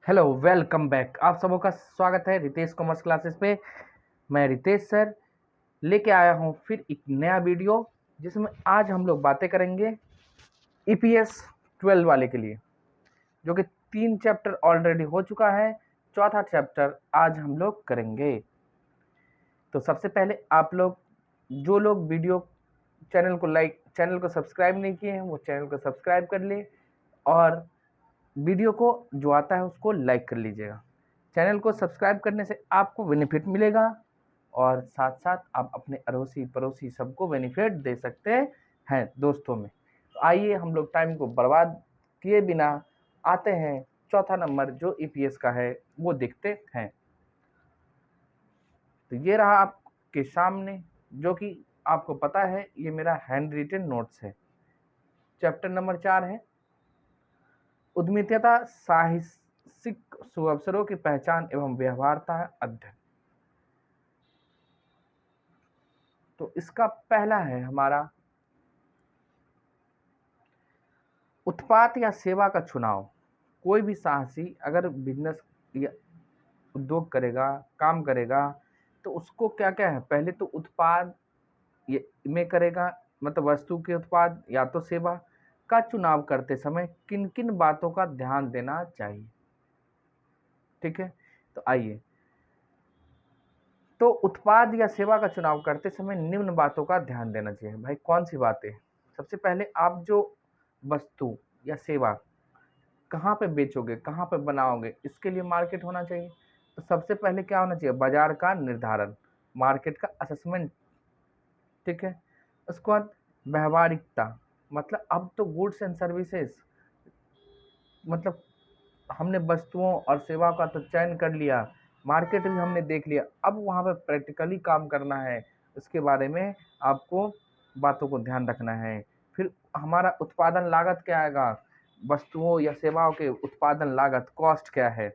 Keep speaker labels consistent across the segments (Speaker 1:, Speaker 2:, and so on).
Speaker 1: Hello, welcome back. आप सबों का स्वागत है रितेश कॉमर्स क्लासेस पे। मैं रितेश सर लेके आया हूँ फिर एक नया वीडियो, जिसमें आज हम लोग बातें करेंगे ईपीएस 12 वाले के लिए, जो कि 3 चैप्टर ऑलरेडी हो चुका है। चौथा चैप्टर आज हम लोग करेंगे। तो सबसे पहले आप लोग, जो लोग वीडियो चैनल को सब्सक्राइब नहीं किए हैं, वो चैनल को सब्सक्राइब कर ले और वीडियो को जो आता है उसको लाइक कर लीजिएगा। चैनल को सब्सक्राइब करने से आपको बेनिफिट मिलेगा और साथ साथ आप अपने अड़ोसी पड़ोसी सबको बेनिफिट दे सकते हैं दोस्तों में। तो आइए हम लोग टाइम को बर्बाद किए बिना आते हैं चौथा नंबर जो ईपीएस का है वो देखते हैं। तो ये रहा आपके सामने, जो कि आपको पता है ये मेरा हैंड रिटन नोट्स है। चैप्टर नंबर 4 है उद्यमिता, साहसिक सुअवसरों की पहचान एवं व्यवहार्यता अध्ययन। तो इसका पहला है हमारा उत्पाद या सेवा का चुनाव। कोई भी साहसी अगर बिजनेस या उद्योग करेगा, काम करेगा, तो उसको क्या क्या है, पहले तो उत्पाद में करेगा, मतलब वस्तु के उत्पाद या तो सेवा का चुनाव करते समय किन किन बातों का ध्यान देना चाहिए। ठीक है, तो आइए, तो उत्पाद या सेवा का चुनाव करते समय निम्न बातों का ध्यान देना चाहिए। भाई कौन सी बातें? सबसे पहले, आप जो वस्तु या सेवा कहाँ पे बेचोगे, कहाँ पे बनाओगे, इसके लिए मार्केट होना चाहिए। तो सबसे पहले क्या होना चाहिए? बाजार का निर्धारण, मार्केट का असेसमेंट। ठीक है, उसके बाद व्यवहारिकता, मतलब अब तो गुड्स एंड सर्विसेज, मतलब हमने वस्तुओं और सेवाओं का तो चयन कर लिया, मार्केट भी हमने देख लिया, अब वहाँ पे प्रैक्टिकली काम करना है। उसके बारे में आपको बातों को ध्यान रखना है। फिर हमारा उत्पादन लागत क्या आएगा, वस्तुओं या सेवाओं के उत्पादन लागत, कॉस्ट क्या है,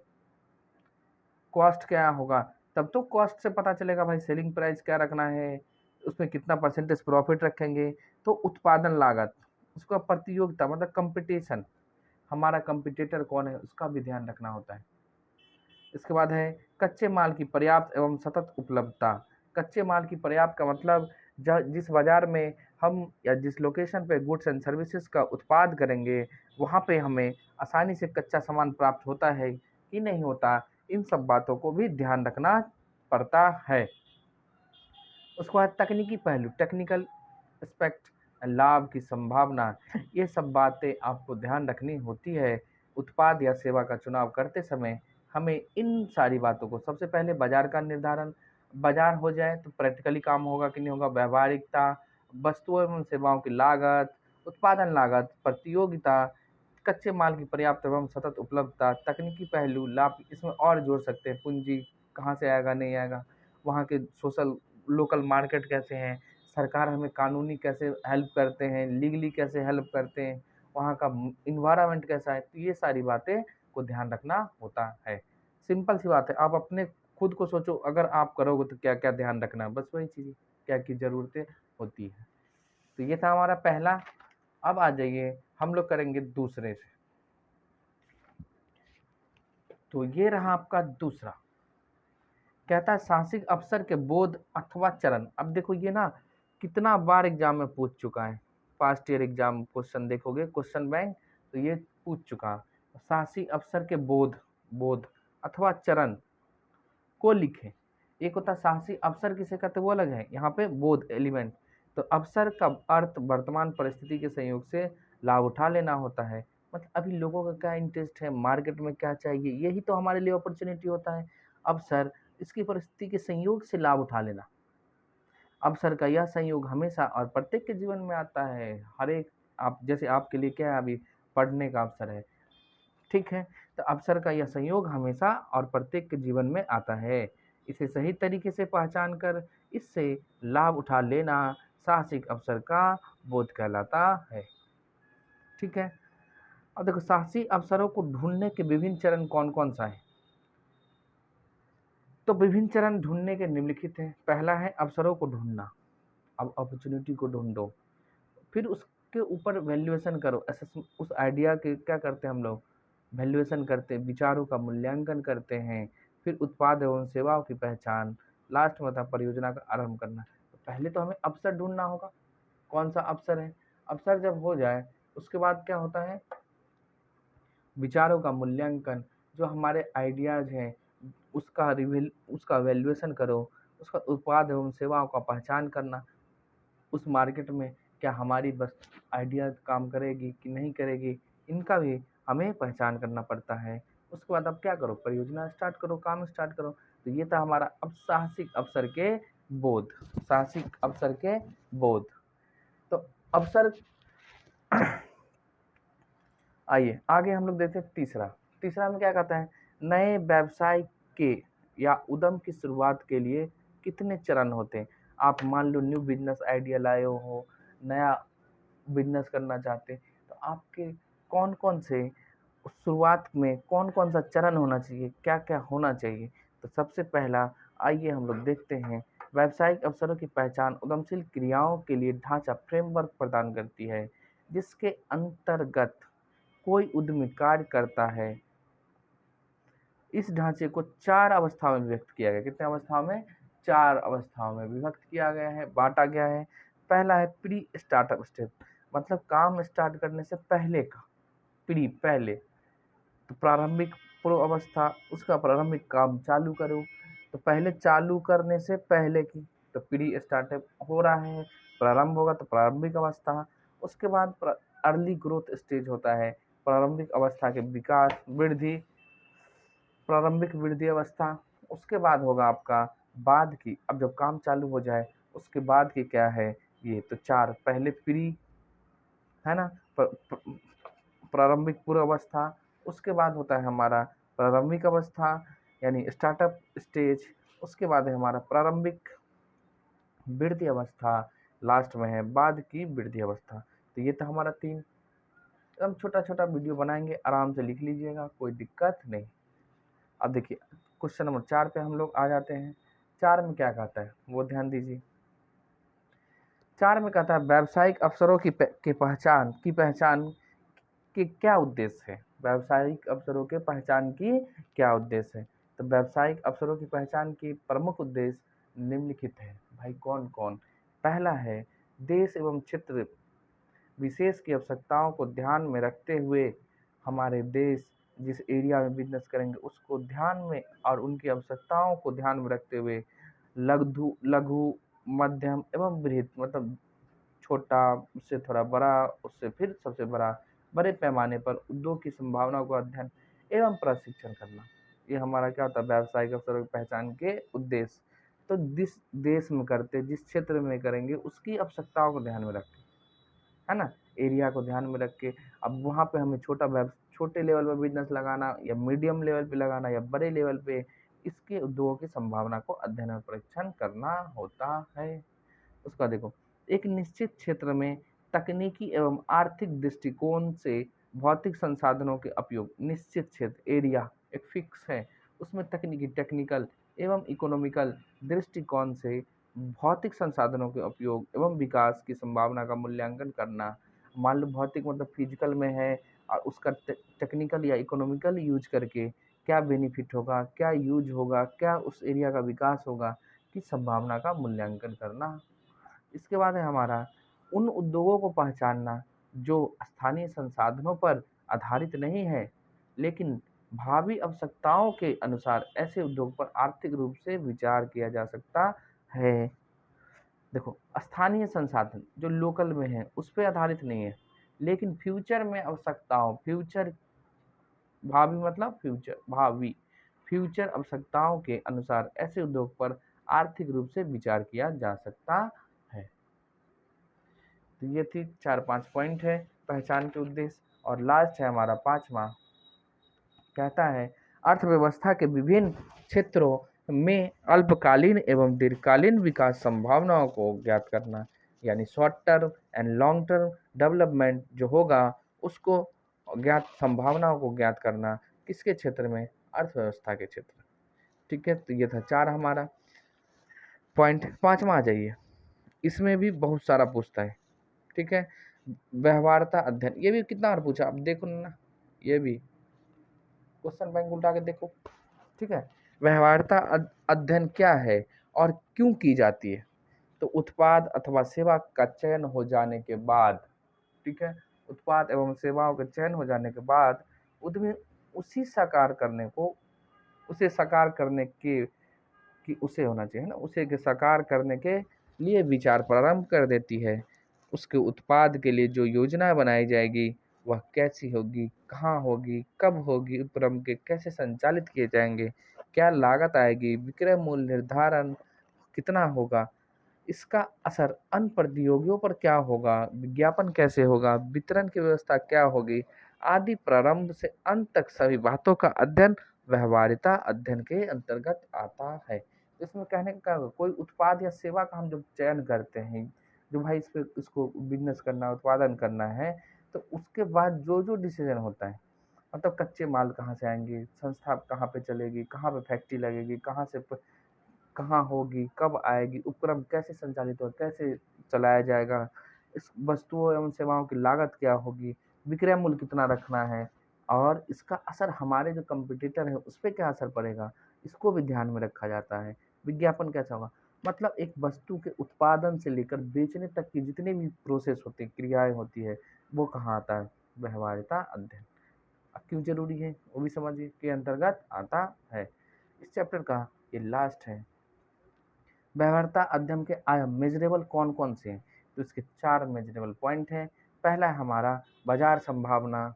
Speaker 1: कॉस्ट क्या होगा, तब तो कॉस्ट से पता चलेगा भाई सेलिंग प्राइस क्या रखना है, उसमें कितना परसेंटेज प्रॉफिट रखेंगे। तो उत्पादन लागत, उसका प्रतियोगिता मतलब कंपटीशन, हमारा कंपटीटर कौन है उसका भी ध्यान रखना होता है। इसके बाद है कच्चे माल की पर्याप्त एवं सतत उपलब्धता। कच्चे माल की पर्याप्त का मतलब जिस बाजार में हम या जिस लोकेशन पे गुड्स एंड सर्विसेज का उत्पाद करेंगे, वहाँ पे हमें आसानी से कच्चा सामान प्राप्त होता है कि नहीं होता, इन सब बातों को भी ध्यान रखना पड़ता है। उसके बाद तकनीकी पहलू, टेक्निकल एस्पेक्ट, लाभ की संभावना, ये सब बातें आपको ध्यान रखनी होती है। उत्पाद या सेवा का चुनाव करते समय हमें इन सारी बातों को, सबसे पहले बाजार का निर्धारण, बाजार हो जाए तो प्रैक्टिकली काम होगा कि नहीं होगा, व्यवहारिकता, वस्तुओं एवं सेवाओं की लागत, उत्पादन लागत, प्रतियोगिता, कच्चे माल की पर्याप्त एवं सतत उपलब्धता, तकनीकी पहलू, लाभ, इसमें और जोड़ सकते हैं पूंजी कहाँ से आएगा नहीं आएगा, वहाँ के सोशल लोकल मार्केट कैसे हैं, सरकार हमें कानूनी कैसे हेल्प करते हैं, लीगली कैसे हेल्प करते हैं, वहाँ का इन्वायरमेंट कैसा है। तो ये सारी बातें को ध्यान रखना होता है। सिंपल सी बात है, आप अपने खुद को सोचो, अगर आप करोगे तो क्या क्या ध्यान रखना है, बस वही चीज़ें क्या की ज़रूरतें होती है। तो ये था हमारा पहला। अब आ जाइए, हम लोग करेंगे दूसरे से। तो ये रहा आपका दूसरा, कहता है साहसिक अवसर के बोध अथवा चरण। अब देखो ये ना कितना बार एग्जाम में पूछ चुका है, पास्ट ईयर एग्जाम क्वेश्चन देखोगे, क्वेश्चन बैंक, तो ये पूछ चुका। साहसिक अवसर के बोध, बोध अथवा चरण को लिखें। एक होता साहसी अवसर किसे कहते हैं वो अलग है, यहाँ पे बोध एलिमेंट। तो अवसर का अर्थ वर्तमान परिस्थिति के संयोग से लाभ उठा लेना होता है, मतलब अभी लोगों का क्या इंटरेस्ट है, मार्केट में क्या चाहिए, यही तो हमारे लिए अपॉर्चुनिटी होता है। अवसर, इसकी परिस्थिति के संयोग से लाभ उठा लेना। अवसर का यह संयोग हमेशा और प्रत्येक के जीवन में आता है, हर एक, आप जैसे आपके लिए क्या है, अभी पढ़ने का अवसर है, ठीक है, तो अवसर का यह संयोग हमेशा और प्रत्येक के जीवन में आता है। इसे सही तरीके से पहचान कर इससे लाभ उठा लेना साहसिक अवसर का बोध कहलाता है। ठीक है, अब देखो साहसी अवसरों को ढूंढने के विभिन्न चरण कौन कौन सा है। तो विभिन्न चरण ढूंढने के निम्नलिखित हैं। पहला है अवसरों को ढूंढना, अब अपॉर्चुनिटी को ढूंढो, फिर उसके ऊपर वैल्यूएशन करो, उस आइडिया के क्या करते हैं हम लोग, वैल्यूएशन करते हैं, विचारों का मूल्यांकन करते हैं, फिर उत्पाद एवं सेवाओं की पहचान, लास्ट में था परियोजना का आरंभ करना। तो पहले तो हमें अवसर ढूंढना होगा, कौन सा अवसर है। अवसर जब हो जाए उसके बाद क्या होता है, विचारों का मूल्यांकन, जो हमारे आइडियाज हैं उसका वैल्यूएशन करो, उसका उत्पाद एवं सेवाओं का पहचान करना, उस मार्केट में क्या हमारी बस आइडिया काम करेगी कि नहीं करेगी, इनका भी हमें पहचान करना पड़ता है। उसके बाद अब क्या करो, परियोजना स्टार्ट करो, काम स्टार्ट करो। तो ये था हमारा अब साहसिक अवसर के बोध, साहसिक अवसर के बोध। तो अवसर आइए आगे हम लोग देखते हैं तीसरा। तीसरा में क्या कहता है, नए व्यवसाय के या उद्यम की शुरुआत के लिए कितने चरण होते हैं। आप मान लो न्यू बिजनेस आइडिया लाए हो, नया बिजनेस करना चाहते हैं, तो आपके कौन कौन से शुरुआत में कौन कौन सा चरण होना चाहिए, क्या क्या होना चाहिए। तो सबसे पहला आइए हम लोग देखते हैं, व्यावसायिक अवसरों की पहचान उद्यमशील क्रियाओं के लिए ढांचा फ्रेमवर्क प्रदान करती है, जिसके अंतर्गत कोई उद्यमी कार्य करता है। इस ढांचे को 4 अवस्थाओं में व्यक्त किया गया। कितने अवस्थाओं में, 4 अवस्थाओं में विभक्त किया गया है, बांटा गया है। पहला है प्री स्टार्टअप स्टेप, मतलब काम स्टार्ट करने से पहले का, प्री पहले, तो प्रारंभिक पूर्व अवस्था, उसका प्रारंभिक काम चालू करो, तो पहले चालू करने से पहले की, तो प्री स्टार्टअप हो रहा है, प्रारंभ होगा तो प्रारंभिक अवस्था। उसके बाद अर्ली ग्रोथ स्टेज होता है, प्रारंभिक अवस्था के विकास वृद्धि, प्रारंभिक वृद्धि अवस्था। उसके बाद होगा आपका बाद की, अब जब काम चालू हो जाए उसके बाद की क्या है ये, तो 4, पहले प्री है ना, प्रारंभिक पूर्व अवस्था, उसके बाद होता है हमारा प्रारंभिक अवस्था यानी स्टार्टअप स्टेज, उसके बाद है हमारा प्रारंभिक वृद्धि अवस्था, लास्ट में है बाद की वृद्धि अवस्था। तो ये था हमारा 3। हम छोटा छोटा वीडियो बनाएंगे, आराम से लिख लीजिएगा, कोई दिक्कत नहीं। अब देखिए क्वेश्चन नंबर 4 पे हम लोग आ जाते हैं। 4 में क्या कहता है वो ध्यान दीजिए। 4 में कहता है व्यावसायिक अवसरों की पहचान के क्या उद्देश्य है। व्यावसायिक अवसरों के पहचान की क्या उद्देश्य है। तो व्यावसायिक अवसरों की पहचान की प्रमुख उद्देश्य निम्नलिखित है। भाई कौन कौन। पहला है देश एवं क्षेत्र विशेष की आवश्यकताओं को ध्यान में रखते हुए, हमारे देश जिस एरिया में बिजनेस करेंगे उसको ध्यान में और उनकी आवश्यकताओं को ध्यान में रखते हुए लघु लघु मध्यम एवं बृहत, मतलब छोटा, उससे थोड़ा बड़ा, उससे फिर सबसे बड़ा, बड़े पैमाने पर उद्योग की संभावनाओं का अध्ययन एवं प्रशिक्षण करना। ये हमारा क्या होता है, व्यावसायिक अवसरों की पहचान के उद्देश्य। तो जिस देश में करते, जिस क्षेत्र में करेंगे उसकी आवश्यकताओं को ध्यान में रख के, है ना, एरिया को ध्यान में रख के, अब वहाँ पे हमें छोटे लेवल पे बिजनेस लगाना या मीडियम लेवल पे लगाना या बड़े लेवल पे, इसके उद्योगों की संभावना को अध्ययन और परीक्षण करना होता है। उसका देखो, एक निश्चित क्षेत्र में तकनीकी एवं आर्थिक दृष्टिकोण से भौतिक संसाधनों के उपयोग, निश्चित क्षेत्र एरिया एक फिक्स है, उसमें तकनीकी टेक्निकल एवं इकोनॉमिकल दृष्टिकोण से भौतिक संसाधनों के उपयोग एवं विकास की संभावना का मूल्यांकन करना। मान लो भौतिक मतलब फिजिकल में है और उसका टेक्निकल या इकोनॉमिकल यूज करके क्या बेनिफिट होगा, क्या यूज होगा, क्या उस एरिया का विकास होगा, की संभावना का मूल्यांकन करना। इसके बाद है हमारा उन उद्योगों को पहचानना जो स्थानीय संसाधनों पर आधारित नहीं है, लेकिन भावी आवश्यकताओं के अनुसार ऐसे उद्योग पर आर्थिक रूप से विचार किया जा सकता है। देखो स्थानीय संसाधन जो लोकल में है उस पर आधारित नहीं है, लेकिन फ्यूचर में आवश्यकताओं, फ्यूचर भावी मतलब फ्यूचर, भावी फ्यूचर आवश्यकताओं के अनुसार ऐसे उद्योग पर आर्थिक रूप से विचार किया जा सकता है। तो ये थी 4-5 पॉइंट है पहचान के उद्देश्य। और लास्ट है हमारा 5वां, कहता है अर्थव्यवस्था के विभिन्न क्षेत्रों में अल्पकालीन एवं दीर्घकालीन विकास संभावनाओं को ज्ञात करना, यानी short term and long term development जो होगा उसको ज्ञात, संभावनाओं को ज्ञात करना, किसके क्षेत्र में, अर्थव्यवस्था के क्षेत्र। ठीक है, तो ये था 4 हमारा पॉइंट। 5वां आ जाइए, इसमें भी बहुत सारा पूछता है। ठीक है, व्यवहार्यता अध्ययन, ये भी कितना बार पूछा, अब देखो ना, ये भी क्वेश्चन बैंक उल्टा के देखो, ठीक है। व्यवहार्यता अध्ययन क्या है और क्यों की जाती है? तो उत्पाद अथवा सेवा का चयन हो जाने के बाद, ठीक है, उत्पाद एवं सेवाओं के चयन हो जाने के बाद उद्यमी उसी साकार करने को उसे साकार करने के कि उसे होना चाहिए ना, उसे के साकार करने के लिए विचार प्रारंभ कर देती है। उसके उत्पाद के लिए जो योजना बनाई जाएगी वह कैसी होगी, कहाँ होगी, कब होगी, उपक्रम के कैसे संचालित किए जाएंगे, क्या लागत आएगी, विक्रय मूल्य निर्धारण कितना होगा, इसका असर अन्य प्रतियोगियों पर क्या होगा, विज्ञापन कैसे होगा, वितरण की व्यवस्था क्या होगी, आदि प्रारंभ से अंत तक सभी बातों का अध्ययन व्यवहार्यता अध्ययन के अंतर्गत आता है। इसमें कहने का कोई उत्पाद या सेवा का हम जब चयन करते हैं, जो भाई इस पे इसको बिजनेस करना, उत्पादन करना है, तो उसके बाद जो जो डिसीजन होता है, मतलब कच्चे माल कहाँ से आएंगे, संस्था कहाँ पे चलेगी, कहाँ पे फैक्ट्री लगेगी, कहाँ होगी, कब आएगी, उपक्रम कैसे संचालित हो, कैसे चलाया जाएगा, इस वस्तुओं एवं सेवाओं की लागत क्या होगी, विक्रय मूल्य कितना रखना है, और इसका असर हमारे जो कंपटीटर है उस पर क्या असर पड़ेगा, इसको भी ध्यान में रखा जाता है। विज्ञापन कैसा होगा, मतलब एक वस्तु के उत्पादन से लेकर बेचने तक की जितने भी प्रोसेस होते हैं, क्रियाएं होती है, वो कहाँ आता है, व्यवहार्यता अध्ययन। अब क्यों जरूरी है वो भी समझिए, के अंतर्गत आता है। इस चैप्टर का ये लास्ट है। व्यवहार्यता अध्ययन के आयाम मेजरेबल कौन कौन से हैं? तो इसके 4 मेजरेबल पॉइंट हैं। पहला है हमारा बाजार संभावना,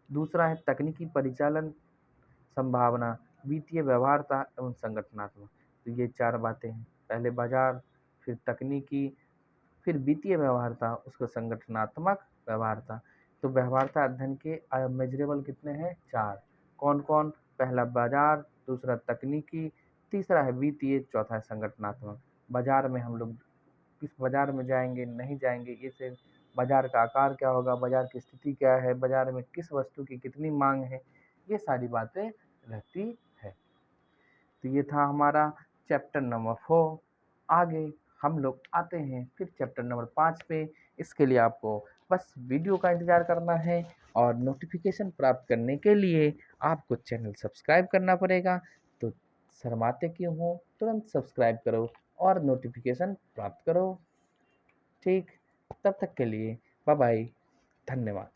Speaker 1: दूसरा है तकनीकी परिचालन संभावना, वित्तीय व्यवहार्यता एवं संगठनात्मक। तो ये 4 बातें हैं, पहले बाजार, फिर तकनीकी, फिर वित्तीय व्यवहार्यता, उसका संगठनात्मक व्यवहार्यता। तो व्यवहार्यता अध्ययन के आयाम मेजरेबल कितने हैं? 4। कौन कौन? पहला बाजार, दूसरा तकनीकी, तीसरा है वित्तीय, चौथा है संगठनात्मक। बाजार में हम लोग किस बाजार में जाएंगे, नहीं जाएंगे, ये से बाजार का आकार क्या होगा, बाजार की स्थिति क्या है, बाजार में किस वस्तु की कितनी मांग है, ये सारी बातें रहती है। तो ये था हमारा चैप्टर नंबर 4। आगे हम लोग आते हैं फिर चैप्टर नंबर 5 पे। इसके लिए आपको बस वीडियो का इंतज़ार करना है और नोटिफिकेशन प्राप्त करने के लिए आपको चैनल सब्सक्राइब करना पड़ेगा। तो शर्माते क्यों हो, तुरंत सब्सक्राइब करो और नोटिफिकेशन प्राप्त करो। ठीक, तब तक के लिए बाय बाय, धन्यवाद।